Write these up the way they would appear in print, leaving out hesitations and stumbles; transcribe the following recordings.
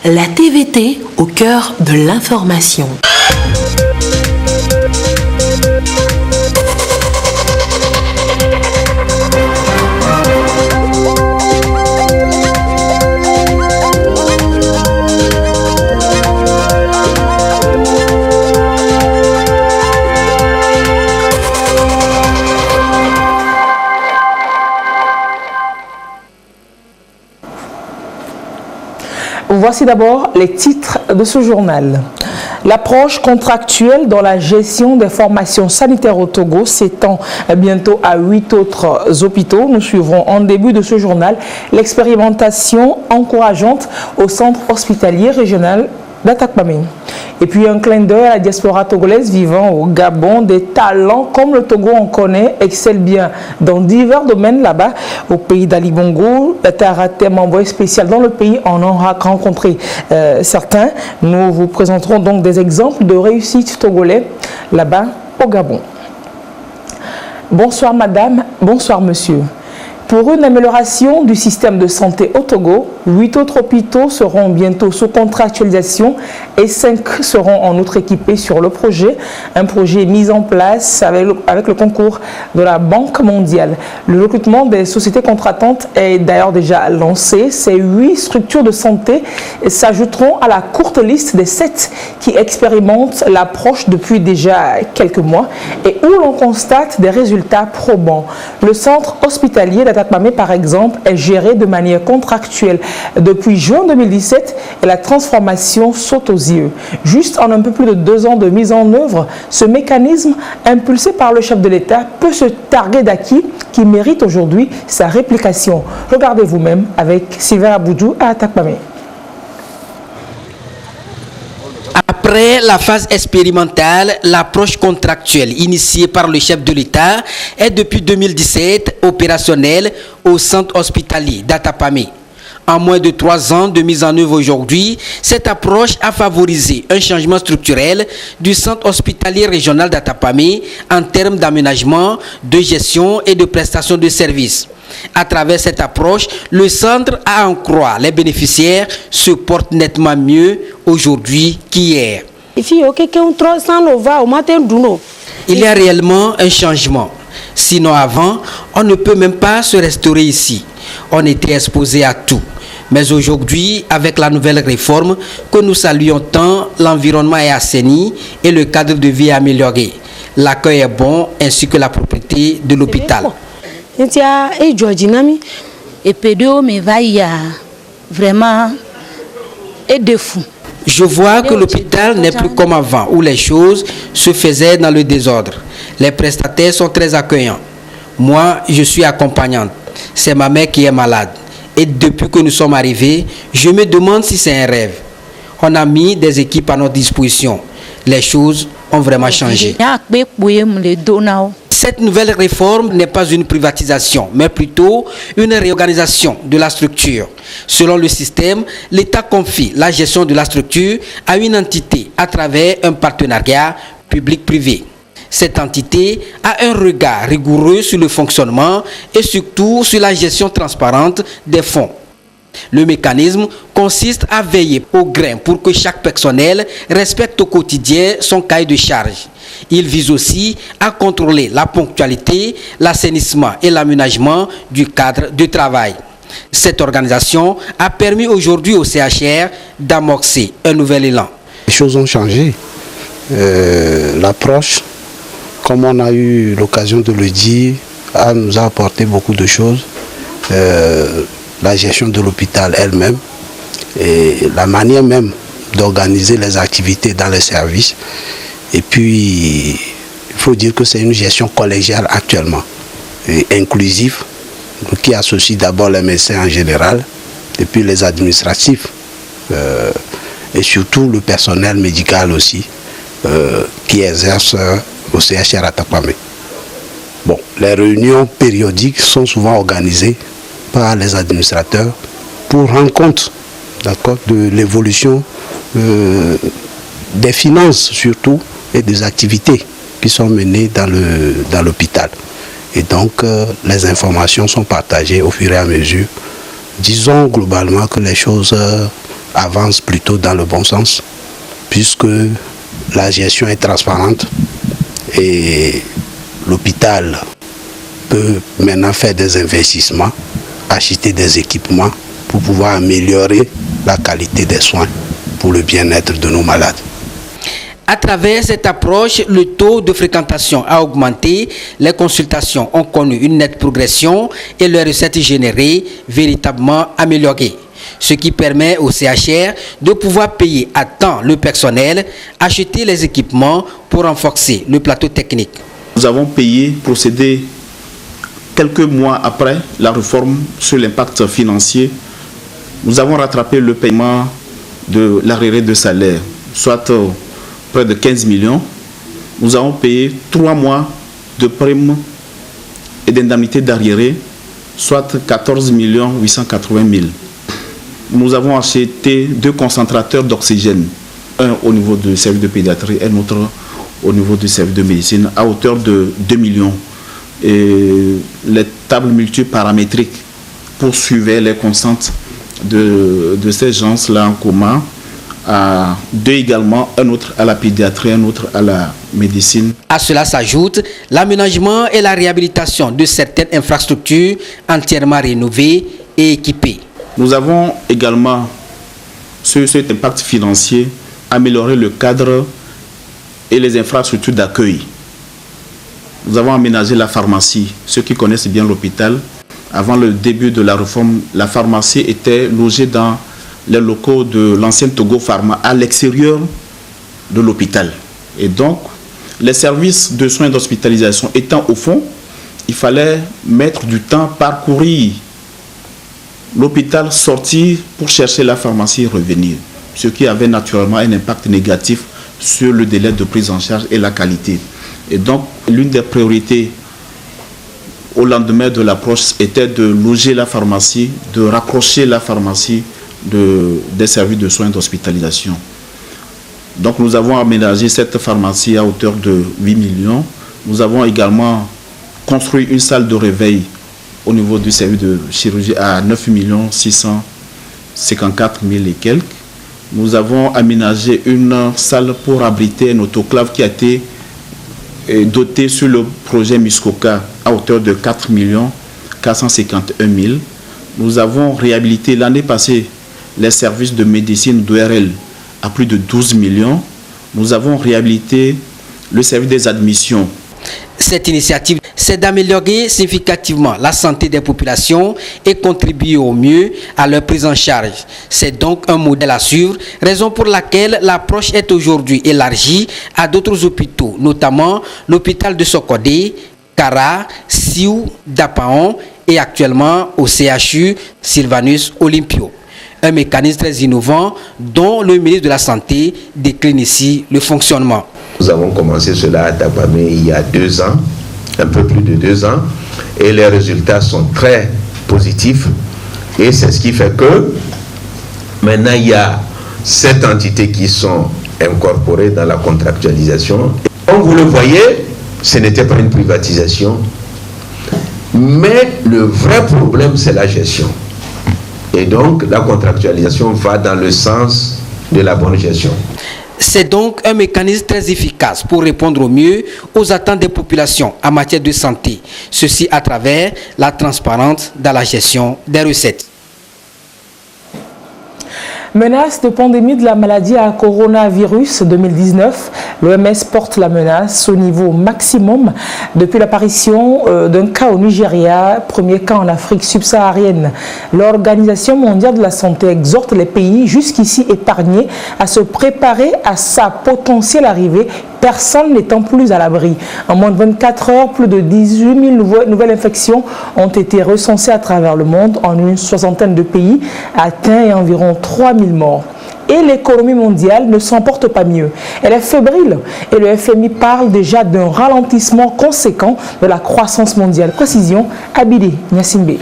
La TVT au cœur de l'information. Voici d'abord les titres de ce journal. L'approche contractuelle dans la gestion des formations sanitaires au Togo s'étend bientôt à 8 autres hôpitaux. Nous suivrons en début de ce journal l'expérimentation encourageante au centre hospitalier régional d'Atakpamé. Et puis un clin d'œil à la diaspora togolaise vivant au Gabon. Des talents comme le Togo on connaît excellent bien dans divers domaines là-bas. Au pays d'Ali Bongo, Taratem, envoyé spécial dans le pays, en a rencontré certains. Nous vous présenterons donc des exemples de réussite togolais là-bas au Gabon. Bonsoir madame, bonsoir monsieur. Pour une amélioration du système de santé au Togo, 8 autres hôpitaux seront bientôt sous contractualisation et 5 seront en outre équipés sur le projet. Un projet mis en place avec le concours de la Banque mondiale. Le recrutement des sociétés contratantes est d'ailleurs déjà lancé. Ces 8 structures de santé s'ajouteront à la courte liste des 7 qui expérimentent l'approche depuis déjà quelques mois et où l'on constate des résultats probants. Le centre hospitalier d'Atakpamé, par exemple, est géré de manière contractuelle depuis juin 2017 et la transformation saute aux yeux. Juste en un peu plus de 2 ans de mise en œuvre, ce mécanisme impulsé par le chef de l'État peut se targuer d'acquis qui mérite aujourd'hui sa réplication. Regardez vous-même avec Sylvain Aboudou à Atakpamé. Après la phase expérimentale, l'approche contractuelle initiée par le chef de l'État est depuis 2017 opérationnelle au centre hospitalier d'Atakpamé. En moins de 3 ans de mise en œuvre aujourd'hui, cette approche a favorisé un changement structurel du centre hospitalier régional d'Atakpamé en termes d'aménagement, de gestion et de prestation de services. À travers cette approche, le centre, à en croire les bénéficiaires, se porte nettement mieux aujourd'hui qu'hier. Il y a réellement un changement. Sinon avant, on ne peut même pas se restaurer ici. On était exposé à tout. Mais aujourd'hui, avec la nouvelle réforme que nous saluons tant, l'environnement est assaini et le cadre de vie est amélioré. L'accueil est bon ainsi que la propriété de l'hôpital. Je vois que l'hôpital n'est plus comme avant, où les choses se faisaient dans le désordre. Les prestataires sont très accueillants. Moi, je suis accompagnante. C'est ma mère qui est malade. Et depuis que nous sommes arrivés, je me demande si c'est un rêve. On a mis des équipes à notre disposition. Les choses ont vraiment changé. Cette nouvelle réforme n'est pas une privatisation, mais plutôt une réorganisation de la structure. Selon le système, l'État confie la gestion de la structure à une entité à travers un partenariat public-privé. Cette entité a un regard rigoureux sur le fonctionnement et surtout sur la gestion transparente des fonds. Le mécanisme consiste à veiller au grain pour que chaque personnel respecte au quotidien son cahier de charge. Il vise aussi à contrôler la ponctualité, l'assainissement et l'aménagement du cadre de travail. Cette organisation a permis aujourd'hui au CHR d'amorcer un nouvel élan. Les choses ont changé. L'approche, comme on a eu l'occasion de le dire, nous a apporté beaucoup de choses. La gestion de l'hôpital elle-même et la manière même d'organiser les activités dans les services. Et puis, il faut dire que c'est une gestion collégiale actuellement, et inclusive, qui associe d'abord les médecins en général, et puis les administratifs, et surtout le personnel médical aussi, qui exerce au CHR Atakpamé. Bon, les réunions périodiques sont souvent organisées par les administrateurs pour rendre compte, d'accord, de l'évolution des finances surtout et des activités qui sont menées dans l'hôpital. Et donc les informations sont partagées au fur et à mesure. Disons globalement que les choses avance plutôt dans le bon sens, puisque la gestion est transparente et l'hôpital peut maintenant faire des investissements, acheter des équipements pour pouvoir améliorer la qualité des soins pour le bien-être de nos malades. À travers cette approche, le taux de fréquentation a augmenté, les consultations ont connu une nette progression et les recettes générées véritablement améliorées. Ce qui permet au CHR de pouvoir payer à temps le personnel, acheter les équipements pour renforcer le plateau technique. Nous avons procédé quelques mois après la réforme sur l'impact financier. Nous avons rattrapé le paiement de l'arriéré de salaire, soit près de 15 millions. Nous avons payé 3 mois de primes et d'indemnités d'arriéré, soit 14 880 000. Nous avons acheté 2 concentrateurs d'oxygène, un au niveau du service de pédiatrie et l'autre au niveau du service de médecine, à hauteur de 2 millions. Et les tables multiparamétriques poursuivaient les constantes de ces gens-là en coma, à 2 également, un autre à la pédiatrie, un autre à la médecine. À cela s'ajoute l'aménagement et la réhabilitation de certaines infrastructures entièrement rénovées et équipées. Nous avons également, sur cet impact financier, amélioré le cadre et les infrastructures d'accueil. Nous avons aménagé la pharmacie. Ceux qui connaissent bien l'hôpital, avant le début de la réforme, la pharmacie était logée dans les locaux de l'ancienne Togo Pharma à l'extérieur de l'hôpital. Et donc, les services de soins d'hospitalisation étant au fond, il fallait mettre du temps, parcourir l'hôpital, sortir pour chercher la pharmacie et revenir. Ce qui avait naturellement un impact négatif sur le délai de prise en charge et la qualité. Et donc, l'une des priorités au lendemain de l'approche était de loger la pharmacie, de raccrocher la pharmacie des services de soins d'hospitalisation. Donc nous avons aménagé cette pharmacie à hauteur de 8 millions. Nous avons également construit une salle de réveil au niveau du service de chirurgie à 9 654 000 et quelques. Nous avons aménagé une salle pour abriter un autoclave qui a été dotée sur le projet Muskoka à hauteur de 4 451 000. Nous avons réhabilité l'année passée les services de médecine d'ORL à plus de 12 millions. Nous avons réhabilité le service des admissions. Cette initiative, c'est d'améliorer significativement la santé des populations et contribuer au mieux à leur prise en charge. C'est donc un modèle à suivre, raison pour laquelle l'approche est aujourd'hui élargie à d'autres hôpitaux, notamment l'hôpital de Sokodé, Kara, Siou, Dapaon et actuellement au CHU Sylvanus Olympio. Un mécanisme très innovant dont le ministre de la Santé décline ici le fonctionnement. Nous avons commencé cela à Tapamé il y a 2 ans, un peu plus de 2 ans, et les résultats sont très positifs. Et c'est ce qui fait que maintenant il y a 7 entités qui sont incorporées dans la contractualisation. Et comme vous le voyez, ce n'était pas une privatisation, mais le vrai problème c'est la gestion. Et donc, la contractualisation va dans le sens de la bonne gestion. C'est donc un mécanisme très efficace pour répondre au mieux aux attentes des populations en matière de santé. Ceci à travers la transparence dans la gestion des recettes. Menace de pandémie de la maladie à coronavirus 2019. L'OMS porte la menace au niveau maximum depuis l'apparition d'un cas au Nigeria, premier cas en Afrique subsaharienne. L'Organisation mondiale de la santé exhorte les pays jusqu'ici épargnés à se préparer à sa potentielle arrivée, personne n'étant plus à l'abri. En moins de 24 heures, plus de 18 000 nouvelles infections ont été recensées à travers le monde en une 60aine de pays atteints et environ 3 000 morts. Et l'économie mondiale ne s'en porte pas mieux. Elle est fébrile et le FMI parle déjà d'un ralentissement conséquent de la croissance mondiale. Précision, Abidi Nyassimbe.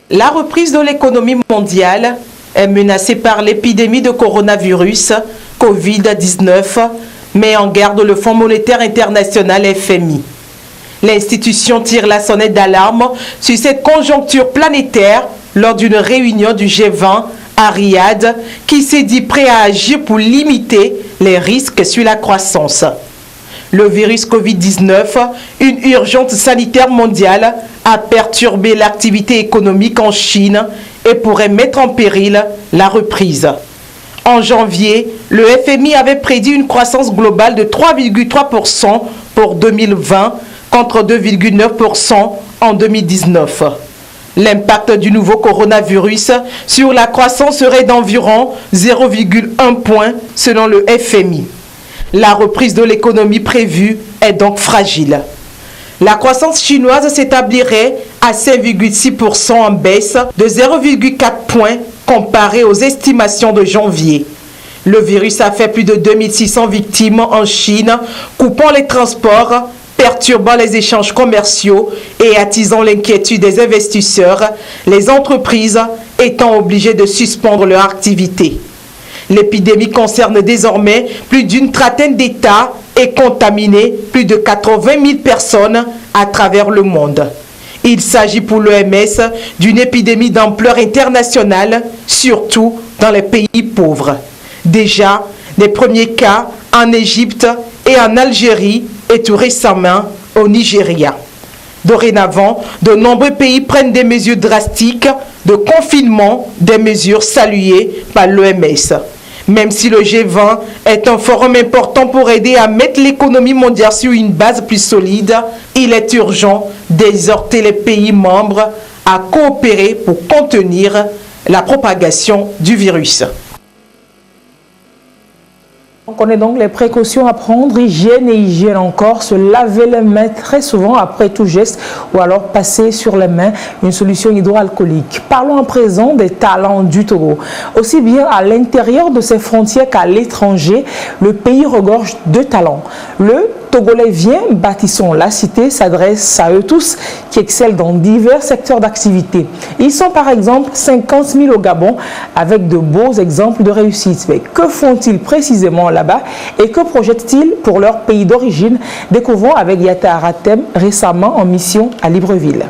La reprise de l'économie mondiale est menacée par l'épidémie de coronavirus Covid-19, met en garde le Fonds monétaire international FMI. L'institution tire la sonnette d'alarme sur cette conjoncture planétaire lors d'une réunion du G20 à Riyad, qui s'est dit prêt à agir pour limiter les risques sur la croissance. Le virus Covid-19, une urgence sanitaire mondiale, a perturbé l'activité économique en Chine et pourrait mettre en péril la reprise. En janvier, le FMI avait prédit une croissance globale de 3,3% pour 2020 contre 2,9% en 2019. L'impact du nouveau coronavirus sur la croissance serait d'environ 0,1 point selon le FMI. La reprise de l'économie prévue est donc fragile. La croissance chinoise s'établirait à 5,6% en baisse de 0,4 points comparé aux estimations de janvier. Le virus a fait plus de 2600 victimes en Chine, coupant les transports, perturbant les échanges commerciaux et attisant l'inquiétude des investisseurs, les entreprises étant obligées de suspendre leur activité. L'épidémie concerne désormais plus d'une trentaine d'États et contaminé plus de 80 000 personnes à travers le monde. Il s'agit pour l'OMS d'une épidémie d'ampleur internationale, surtout dans les pays pauvres. Déjà, les premiers cas en Égypte et en Algérie et tout récemment au Nigeria. Dorénavant, de nombreux pays prennent des mesures drastiques de confinement, des mesures saluées par l'OMS. Même si le G20 est un forum important pour aider à mettre l'économie mondiale sur une base plus solide, il est urgent d'exhorter les pays membres à coopérer pour contenir la propagation du virus. On connaît donc les précautions à prendre, hygiène encore, se laver les mains très souvent après tout geste ou alors passer sur les mains une solution hydroalcoolique. Parlons à présent des talents du Togo. Aussi bien à l'intérieur de ses frontières qu'à l'étranger, le pays regorge de talents. Le Togolais vient, bâtissons la cité, s'adresse à eux tous qui excellent dans divers secteurs d'activité. Ils sont par exemple 50 000 au Gabon avec de beaux exemples de réussite. Mais que font-ils précisément là-bas et que projettent-ils pour leur pays d'origine? Découvrons avec Yata Aratem récemment en mission à Libreville.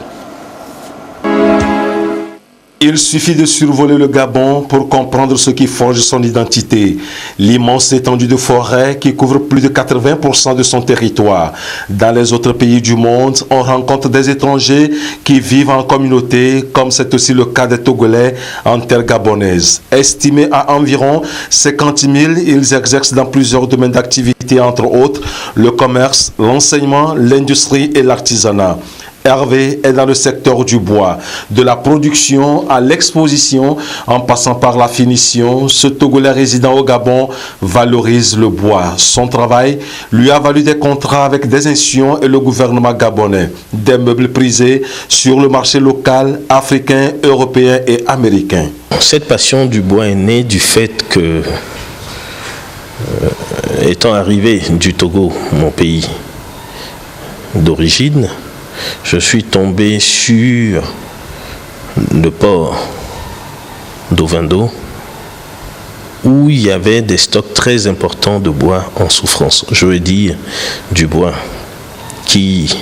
Il suffit de survoler le Gabon pour comprendre ce qui forge son identité. L'immense étendue de forêt qui couvre plus de 80% de son territoire. Dans les autres pays du monde, on rencontre des étrangers qui vivent en communauté, comme c'est aussi le cas des Togolais en terre gabonaise. Estimés à environ 50 000, ils exercent dans plusieurs domaines d'activité, entre autres le commerce, l'enseignement, l'industrie et l'artisanat. Hervé est dans le secteur du bois, de la production à l'exposition, en passant par la finition. Ce Togolais résident au Gabon valorise le bois. Son travail lui a valu des contrats avec des institutions et le gouvernement gabonais, des meubles prisés sur le marché local, africain, européen et américain. Cette passion du bois est née du fait que, étant arrivé du Togo, mon pays d'origine, je suis tombé sur le port d'Ovando où il y avait des stocks très importants de bois en souffrance. Je veux dire du bois qui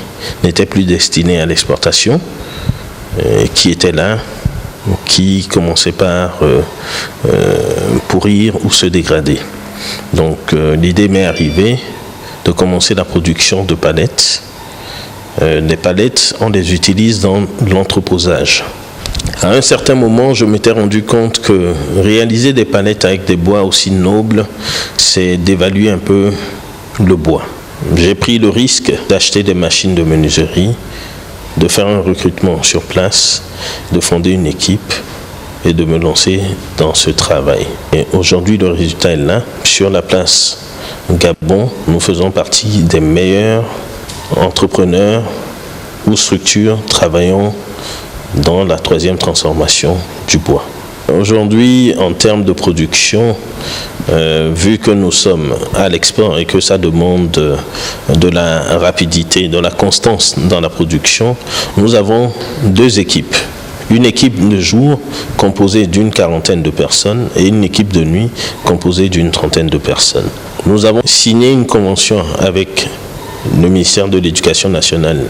n'était plus destiné à l'exportation, qui était là, qui commençait par pourrir ou se dégrader. Donc l'idée m'est arrivée de commencer la production de palettes. Les palettes, on les utilise dans l'entreposage. À un certain moment, je m'étais rendu compte que réaliser des palettes avec des bois aussi nobles, c'est d'évaluer un peu le bois. J'ai pris le risque d'acheter des machines de menuiserie, de faire un recrutement sur place, de fonder une équipe et de me lancer dans ce travail. Et aujourd'hui, le résultat est là. Sur la place Gabon, nous faisons partie des meilleurs entrepreneurs ou structures travaillant dans la troisième transformation du bois. Aujourd'hui, en termes de production, vu que nous sommes à l'export et que ça demande de la rapidité, de la constance dans la production, nous avons deux équipes. Une équipe de jour composée d'une quarantaine de personnes et une équipe de nuit composée d'une trentaine de personnes. Nous avons signé une convention avec le ministère de l'Éducation nationale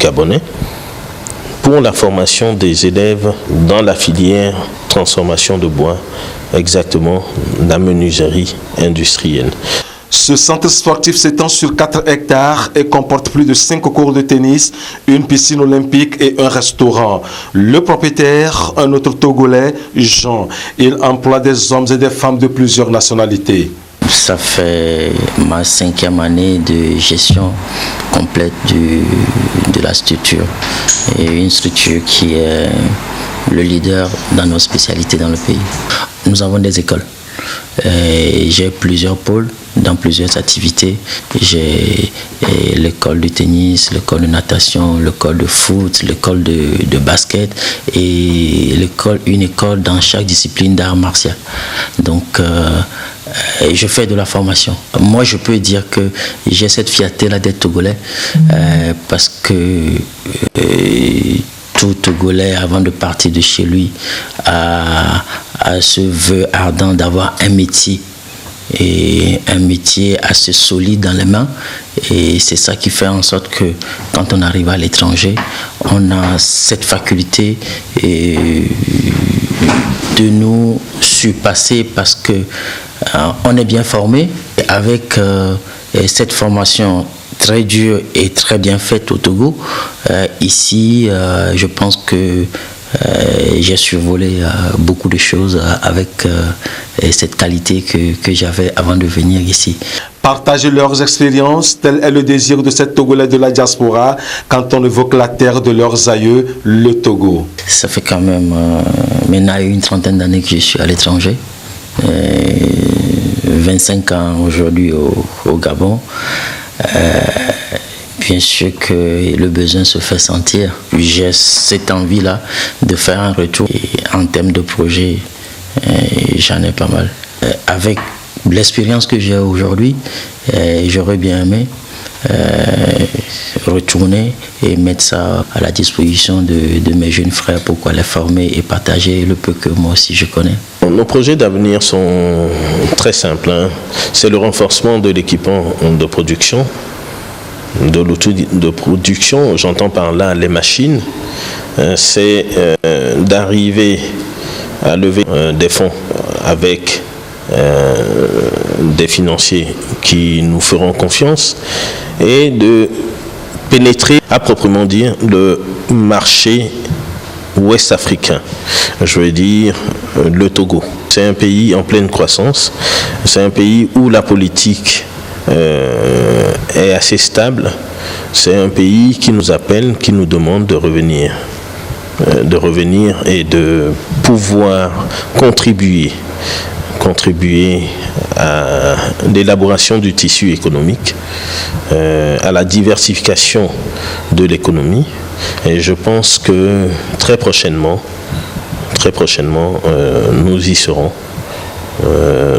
gabonais pour la formation des élèves dans la filière transformation de bois, exactement la menuiserie industrielle. Ce centre sportif s'étend sur 4 hectares et comporte plus de 5 cours de tennis, une piscine olympique et un restaurant. Le propriétaire, un autre Togolais, Jean, il emploie des hommes et des femmes de plusieurs nationalités. Ça fait ma 5e année de gestion complète de la structure. Et une structure qui est le leader dans nos spécialités dans le pays. Nous avons des écoles. J'ai plusieurs pôles dans plusieurs activités. J'ai l'école de tennis, l'école de natation, l'école de foot, l'école de basket et une école dans chaque discipline d'art martial. Donc je fais de la formation. Moi je peux dire que j'ai cette fierté-là d'être Togolais parce que tout Togolais, avant de partir de chez lui, a ce vœu ardent d'avoir un métier, et un métier assez solide dans les mains. Et c'est ça qui fait en sorte que quand on arrive à l'étranger, on a cette faculté de nous surpasser parce que on est bien formé. Avec cette formation très dure et très bien faite au Togo, ici je pense que j'ai survolé beaucoup de choses avec cette qualité que j'avais avant de venir ici. Partager leurs expériences, tel est le désir de ces Togolais de la diaspora quand on évoque la terre de leurs aïeux, le Togo. Ça fait quand même maintenant une trentaine d'années que je suis à l'étranger. 25 ans aujourd'hui au Gabon. Bien sûr que le besoin se fait sentir. J'ai cette envie-là de faire un retour. Et en termes de projet, j'en ai pas mal. Avec l'expérience que j'ai aujourd'hui, j'aurais bien aimé retourner et mettre ça à la disposition de mes jeunes frères, pourquoi les former et partager le peu que moi aussi je connais. Nos projets d'avenir sont très simples. C'est le renforcement de l'équipement de production, de l'outil de production, j'entends par là les machines. C'est d'arriver à lever des fonds avec des financiers qui nous feront confiance et de pénétrer à proprement dire le marché ouest africain, je veux dire le Togo. C'est un pays en pleine croissance, c'est un pays où la politique est assez stable, c'est un pays qui nous appelle, qui nous demande de revenir et de pouvoir contribuer à l'élaboration du tissu économique, à la diversification de l'économie. Et je pense que très prochainement, nous y serons.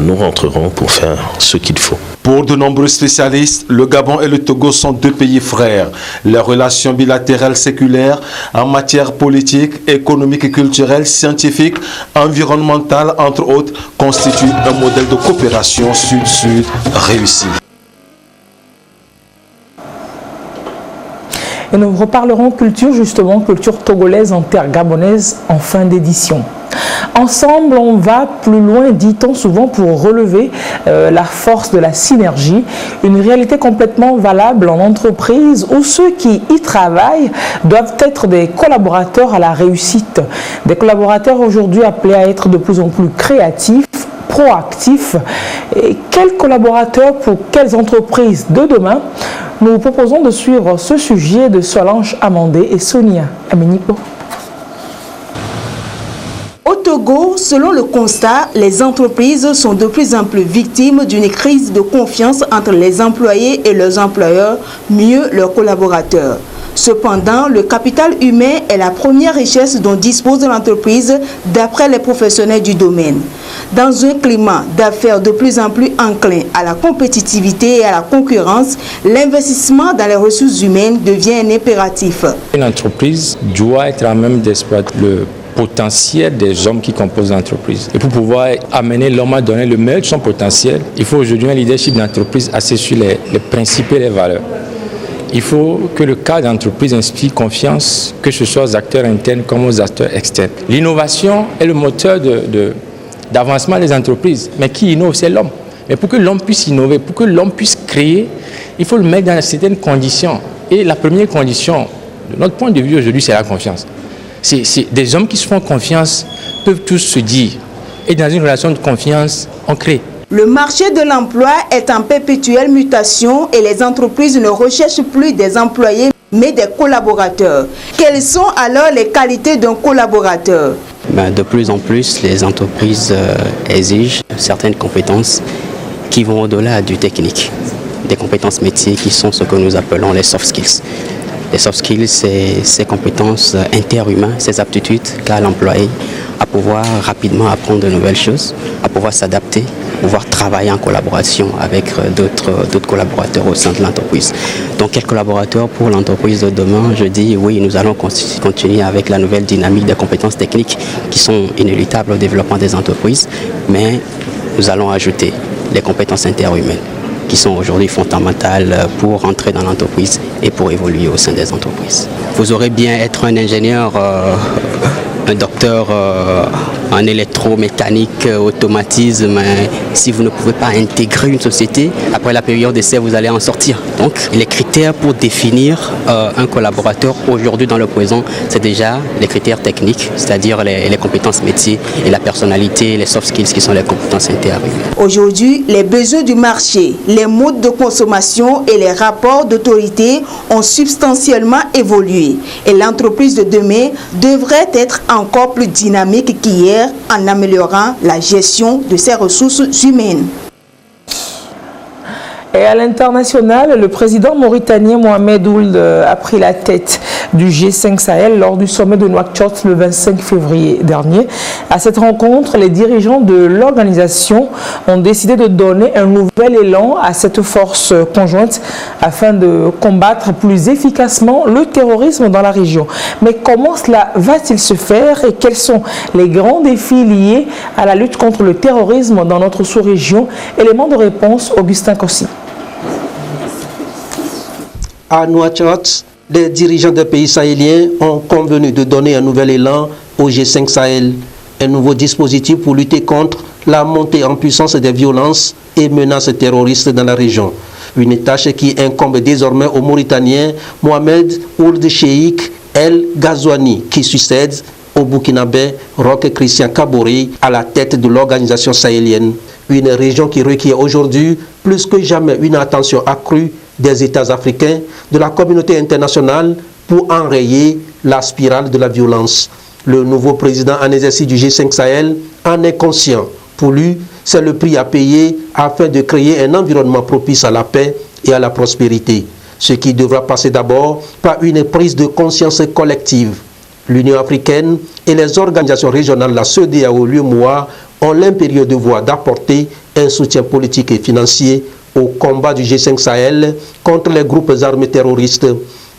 Nous rentrerons pour faire ce qu'il faut. Pour de nombreux spécialistes, le Gabon et le Togo sont deux pays frères. Les relations bilatérales séculaires en matière politique, économique et culturelle, scientifique, environnementale, entre autres, constituent un modèle de coopération sud-sud réussi. Et nous reparlerons culture, justement, culture togolaise en terre gabonaise en fin d'édition. Ensemble, on va plus loin, dit-on souvent, pour relever la force de la synergie, une réalité complètement valable en entreprise où ceux qui y travaillent doivent être des collaborateurs à la réussite. Des collaborateurs aujourd'hui appelés à être de plus en plus créatifs, proactifs. Et quels collaborateurs pour quelles entreprises de demain? Nous vous proposons de suivre ce sujet de Solange Amandé et Sonia Amenipo. Au Togo, selon le constat, les entreprises sont de plus en plus victimes d'une crise de confiance entre les employés et leurs employeurs, mieux leurs collaborateurs. Cependant, le capital humain est la première richesse dont dispose l'entreprise d'après les professionnels du domaine. Dans un climat d'affaires de plus en plus enclin à la compétitivité et à la concurrence, l'investissement dans les ressources humaines devient un impératif. Une entreprise doit être à même d'exploiter le potentiel des hommes qui composent l'entreprise. Et pour pouvoir amener l'homme à donner le meilleur de son potentiel, il faut aujourd'hui un leadership d'entreprise axé sur les principes et les valeurs. il faut que le cadre d'entreprise inspire confiance, que ce soit aux acteurs internes comme aux acteurs externes. L'innovation est le moteur d'avancement des entreprises. Mais qui innove, c'est l'homme. Mais pour que l'homme puisse innover, pour que l'homme puisse créer, il faut le mettre dans certaines conditions. Et la première condition, de notre point de vue aujourd'hui, c'est la confiance. C'est des hommes qui se font confiance, peuvent tous se dire. Et dans une relation de confiance, on crée. Le marché de l'emploi est en perpétuelle mutation et les entreprises ne recherchent plus des employés mais des collaborateurs. Quelles sont alors les qualités d'un collaborateur? De plus en plus, les entreprises exigent certaines compétences qui vont au-delà du technique. Des compétences métiers qui sont ce que nous appelons les soft skills. Les soft skills, c'est ces compétences interhumaines, ces aptitudes qu'a l'employé à pouvoir rapidement apprendre de nouvelles choses, à pouvoir s'adapter, pouvoir travailler en collaboration avec d'autres collaborateurs au sein de l'entreprise. Donc quels collaborateurs pour l'entreprise de demain? Je dis oui, nous allons continuer avec la nouvelle dynamique des compétences techniques qui sont inéluctables au développement des entreprises, mais nous allons ajouter les compétences interhumaines qui sont aujourd'hui fondamentales pour entrer dans l'entreprise et pour évoluer au sein des entreprises. Vous aurez bien être un ingénieur, un docteur en électromécanique, automatisme, mais si vous ne pouvez pas intégrer une société, après la période d'essai, vous allez en sortir. Donc, les critères pour définir un collaborateur aujourd'hui dans le présent, c'est déjà les critères techniques, c'est-à-dire les compétences métiers et la personnalité, les soft skills qui sont les compétences interhumaines. Aujourd'hui, les besoins du marché, les modes de consommation et les rapports d'autorité ont substantiellement évolué. Et l'entreprise de demain devrait être encore plus dynamique qu'hier en améliorant la gestion de ses ressources humaines. Et à l'international, le président mauritanien Mohamed Ould a pris la tête du G5 Sahel lors du sommet de Nouakchott le 25 février dernier. À cette rencontre, les dirigeants de l'organisation ont décidé de donner un nouvel élan à cette force conjointe afin de combattre plus efficacement le terrorisme dans la région. Mais comment cela va-t-il se faire et quels sont les grands défis liés à la lutte contre le terrorisme dans notre sous-région? Élément de réponse, Augustin Kossi. À Nouakchott, les dirigeants des pays sahéliens ont convenu de donner un nouvel élan au G5 Sahel, un nouveau dispositif pour lutter contre la montée en puissance des violences et menaces terroristes dans la région. Une tâche qui incombe désormais au Mauritanien Mohamed Ould Cheikh El Ghazouani, qui succède au Burkinabé Roch Christian Kaboré à la tête de l'organisation sahélienne. Une région qui requiert aujourd'hui plus que jamais une attention accrue des États africains, de la communauté internationale pour enrayer la spirale de la violence. Le nouveau président en exercice du G5 Sahel en est conscient. Pour lui, c'est le prix à payer afin de créer un environnement propice à la paix et à la prospérité, ce qui devra passer d'abord par une prise de conscience collective. L'Union africaine et les organisations régionales, la CEDEAO, l'UEMOA, ont l'impérieux devoir d'apporter un soutien politique et financier au combat du G5 Sahel contre les groupes armés terroristes.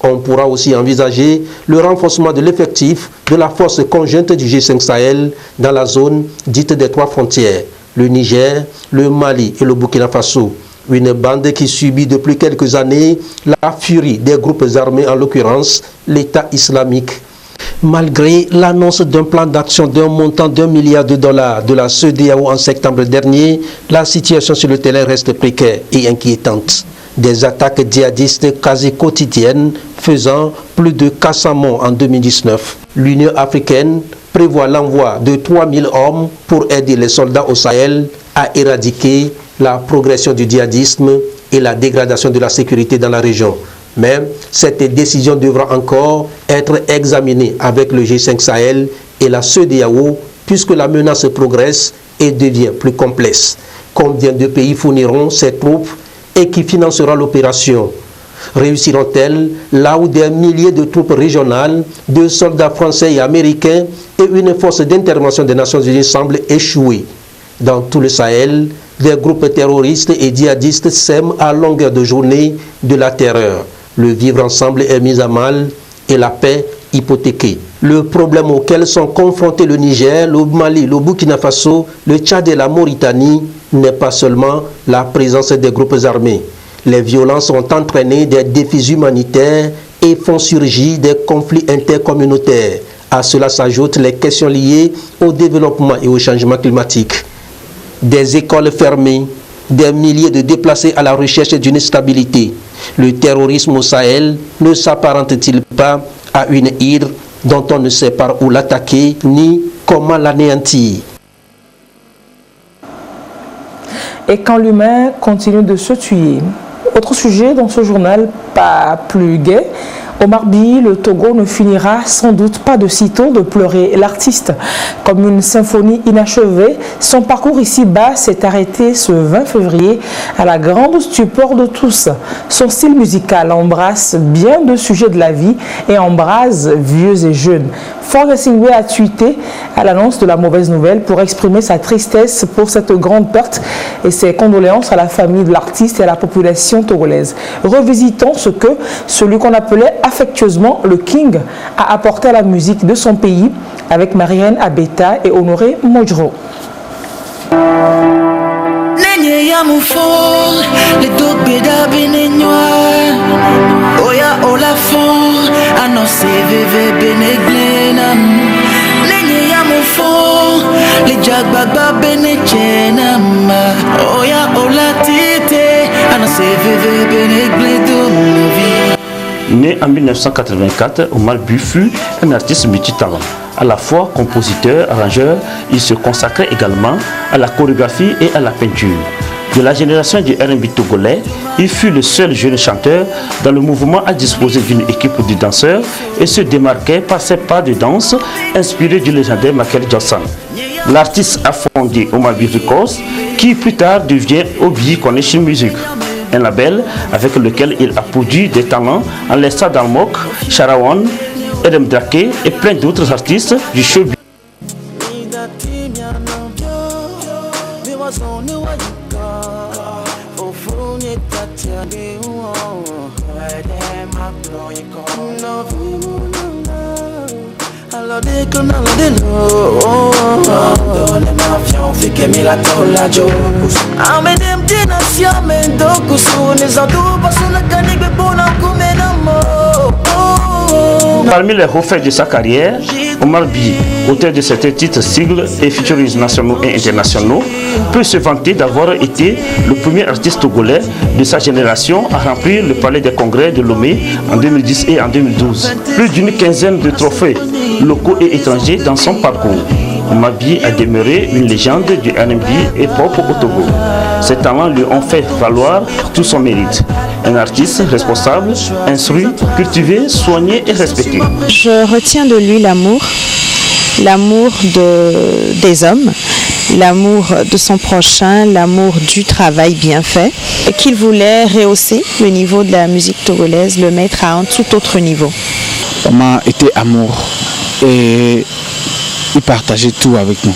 On pourra aussi envisager le renforcement de l'effectif de la force conjointe du G5 Sahel dans la zone dite des trois frontières, le Niger, le Mali et le Burkina Faso. Une bande qui subit depuis quelques années la furie des groupes armés, en l'occurrence l'État islamique. Malgré l'annonce d'un plan d'action d'un montant d'$1 milliard de la CEDEAO en septembre dernier, la situation sur le terrain reste précaire et inquiétante. Des attaques djihadistes quasi quotidiennes faisant plus de 400 morts en 2019. L'Union africaine prévoit l'envoi de 3000 hommes pour aider les soldats au Sahel à éradiquer la progression du djihadisme et la dégradation de la sécurité dans la région. Mais cette décision devra encore être examinée avec le G5 Sahel et la CEDEAO puisque la menace progresse et devient plus complexe. Combien de pays fourniront ces troupes et qui financera l'opération? Réussiront-elles là où des milliers de troupes régionales, de soldats français et américains et une force d'intervention des Nations Unies semblent échouer? Dans tout le Sahel, des groupes terroristes et djihadistes sèment à longueur de journée de la terreur. Le vivre ensemble est mis à mal et la paix hypothéquée. Le problème auquel sont confrontés le Niger, le Mali, le Burkina Faso, le Tchad et la Mauritanie n'est pas seulement la présence des groupes armés. Les violences ont entraîné des défis humanitaires et font surgir des conflits intercommunautaires. À cela s'ajoutent les questions liées au développement et au changement climatique. Des écoles fermées, des milliers de déplacés à la recherche d'une stabilité. Le terrorisme au Sahel ne s'apparente-t-il pas à une hydre dont on ne sait par où l'attaquer ni comment l'anéantir? Et quand l'humain continue de se tuer. Autre sujet dans ce journal, pas plus gai. Omar Bi, le Togo ne finira sans doute pas de sitôt de pleurer l'artiste. Comme une symphonie inachevée, son parcours ici-bas s'est arrêté ce 20 février à la grande stupeur de tous. Son style musical embrasse bien de sujets de la vie et embrase vieux et jeunes. Forga Singwe a tweeté à l'annonce de la mauvaise nouvelle pour exprimer sa tristesse pour cette grande perte et ses condoléances à la famille de l'artiste et à la population togolaise. Revisitons ce que celui qu'on appelait affectueusement le King a apporté à la musique de son pays avec Marianne Abeta et Honoré Modjro. Né en 1984, Omar Bi fut un artiste multitalent. À la fois compositeur, arrangeur, il se consacrait également à la chorégraphie et à la peinture. De la génération du R&B togolais, il fut le seul jeune chanteur dans le mouvement à disposer d'une équipe de danseurs et se démarquait par ses pas de danse inspirés du légendaire Michael Jackson. L'artiste a fondé Omar Bi Records, qui plus tard devient Obi Connection Music, un label avec lequel il a produit des talents en Lessa Dalmok, Sharawan, Edem Drake et plein d'autres artistes du showbiz. Parmi les hauts faits de sa carrière, Omar Bi, auteur de certains titres sigles et featurings nationaux et internationaux, peut se vanter d'avoir été le premier artiste togolais de sa génération à remplir le palais des congrès de Lomé en 2010 et en 2012. Plus d'une quinzaine de trophées locaux et étrangers dans son parcours. Omar Bi a demeuré une légende du R&B et pop au Togo. Ses talents lui ont fait valoir tout son mérite. Un artiste responsable, instruit, cultivé, soigné et respecté. Je retiens de lui l'amour des hommes, l'amour de son prochain, l'amour du travail bien fait, et qu'il voulait rehausser le niveau de la musique togolaise, le mettre à un tout autre niveau. Omar était amour et il partageait tout avec nous.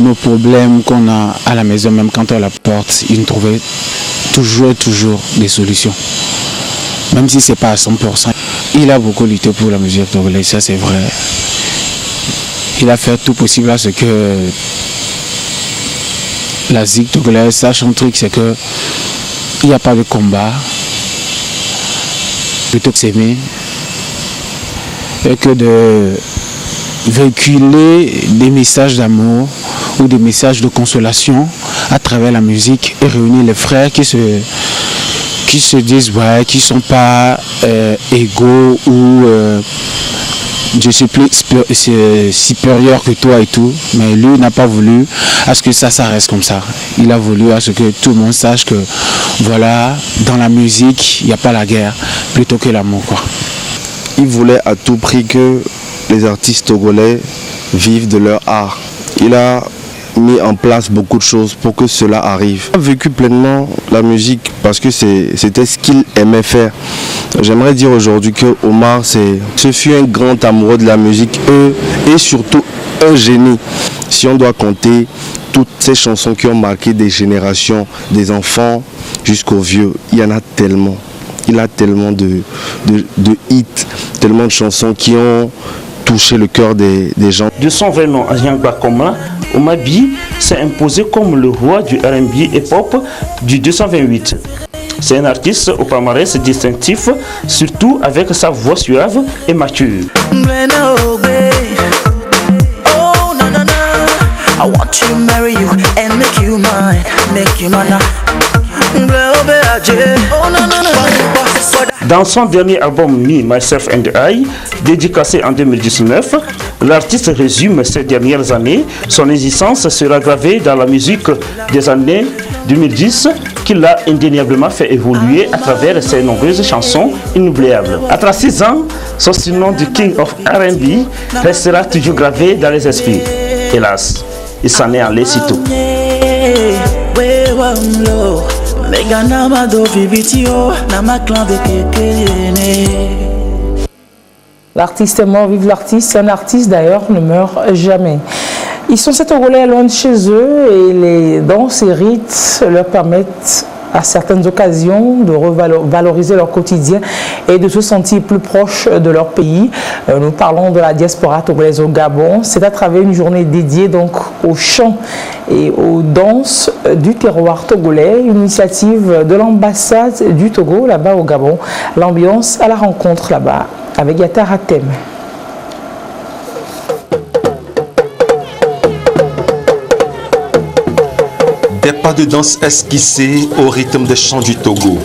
Nos problèmes qu'on a à la maison, même quand on la porte, il nous trouvait toujours des solutions. Même si ce n'est pas à 100%. Il a beaucoup lutté pour la musique togolaise, ça c'est vrai. Il a fait tout possible à ce que la musique togolaise sache un truc, c'est que il n'y a pas de combat, plutôt que s'aimer, et que de véhiculer des messages d'amour ou des messages de consolation à travers la musique et réunir les frères qui se disent ouais, qui ne sont pas égaux ou je suis plus supérieur que toi et tout, mais lui n'a pas voulu à ce que ça reste comme ça. Il a voulu à ce que tout le monde sache que voilà, dans la musique il n'y a pas la guerre plutôt que l'amour, quoi. Il voulait à tout prix que les artistes togolais vivent de leur art. Il a mis en place beaucoup de choses pour que cela arrive. Il a vécu pleinement la musique parce que c'était ce qu'il aimait faire. J'aimerais dire aujourd'hui que Omar, ce fut un grand amoureux de la musique et surtout un génie. Si on doit compter toutes ces chansons qui ont marqué des générations, des enfants jusqu'aux vieux, il y en a tellement. Il a tellement de hits, tellement de chansons qui ont touché le cœur des gens. De son vrai nom, Anyangba Koma, Omar Bi s'est imposé comme le roi du R&B et pop du 228. C'est un artiste au palmarès distinctif, surtout avec sa voix suave et mature. Dans son dernier album Me, Myself and I, dédicacé en 2019, l'artiste résume ces dernières années. Son existence sera gravée dans la musique des années 2010 qui l'a indéniablement fait évoluer à travers ses nombreuses chansons inoubliables. À 36 ans, son surnom du King of R&B restera toujours gravé dans les esprits. Hélas, il s'en est allé si tôt. L'artiste est mort, vive l'artiste. Un artiste d'ailleurs ne meurt jamais. Ils sont ces Togolais loin de chez eux et les danses et rites leur permettent à certaines occasions de revaloriser leur quotidien et de se sentir plus proche de leur pays. Nous parlons de la diaspora togolaise au Gabon. C'est à travers une journée dédiée donc aux chants et aux danses du terroir togolais, une initiative de l'ambassade du Togo là-bas au Gabon. L'ambiance à la rencontre là-bas avec Yatar Hatem. Des pas de danse esquissés au rythme des chants du Togo.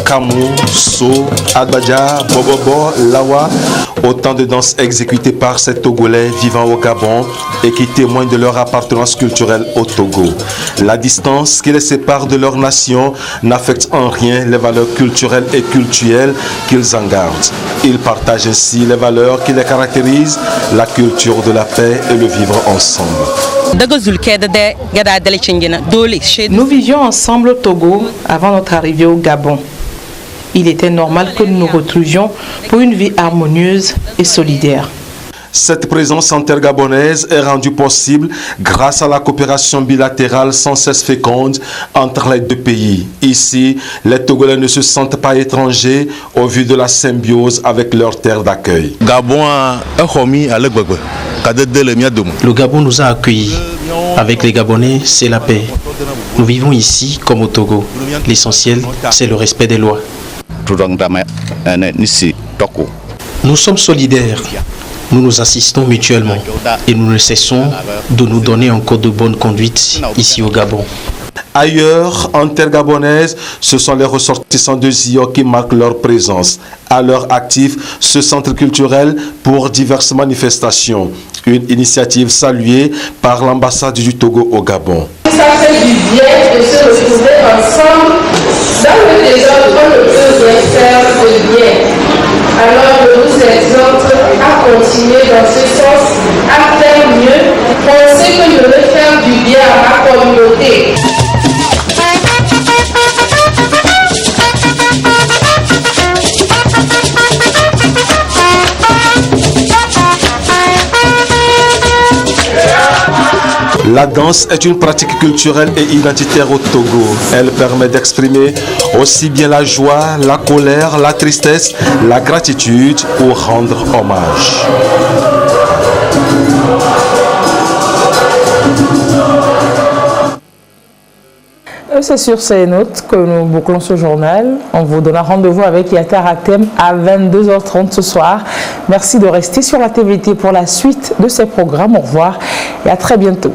Kamou, So, Adbaja, Bobobo, Lawa, autant de danses exécutées par ces Togolais vivant au Gabon et qui témoignent de leur appartenance culturelle au Togo. La distance qui les sépare de leur nation n'affecte en rien les valeurs culturelles et cultuelles qu'ils en gardent. Ils partagent ainsi les valeurs qui les caractérisent, la culture de la paix et le vivre ensemble. Nous vivions ensemble au Togo avant notre arrivée au Gabon. Il était normal que nous nous retrouvions pour une vie harmonieuse et solidaire. Cette présence intergabonaise est rendue possible grâce à la coopération bilatérale sans cesse féconde entre les deux pays. Ici, les Togolais ne se sentent pas étrangers au vu de la symbiose avec leur terre d'accueil. Le Gabon nous a accueillis. Avec les Gabonais, c'est la paix. Nous vivons ici comme au Togo. L'essentiel, c'est le respect des lois. Nous sommes solidaires. Nous nous assistons mutuellement et nous ne cessons de nous donner un code de bonne conduite ici au Gabon. Ailleurs, en terre gabonaise, ce sont les ressortissants de Zio qui marquent leur présence. À leur actif, ce centre culturel pour diverses manifestations. Une initiative saluée par l'ambassade du Togo au Gabon. Ça fait du bien de se retrouver ensemble dans le désordre qu'on ne peut bien faire de bien. Alors je vous exhorte à continuer dans ce sens, à faire mieux. Pensez que je veux faire du bien à ma communauté. La danse est une pratique culturelle et identitaire au Togo. Elle permet d'exprimer aussi bien la joie, la colère, la tristesse, la gratitude ou rendre hommage. C'est sur ces notes que nous bouclons ce journal. On vous donne rendez-vous avec Yatar Hatem à 22h30 ce soir. Merci de rester sur la TVT pour la suite de ces programmes. Au revoir et à très bientôt.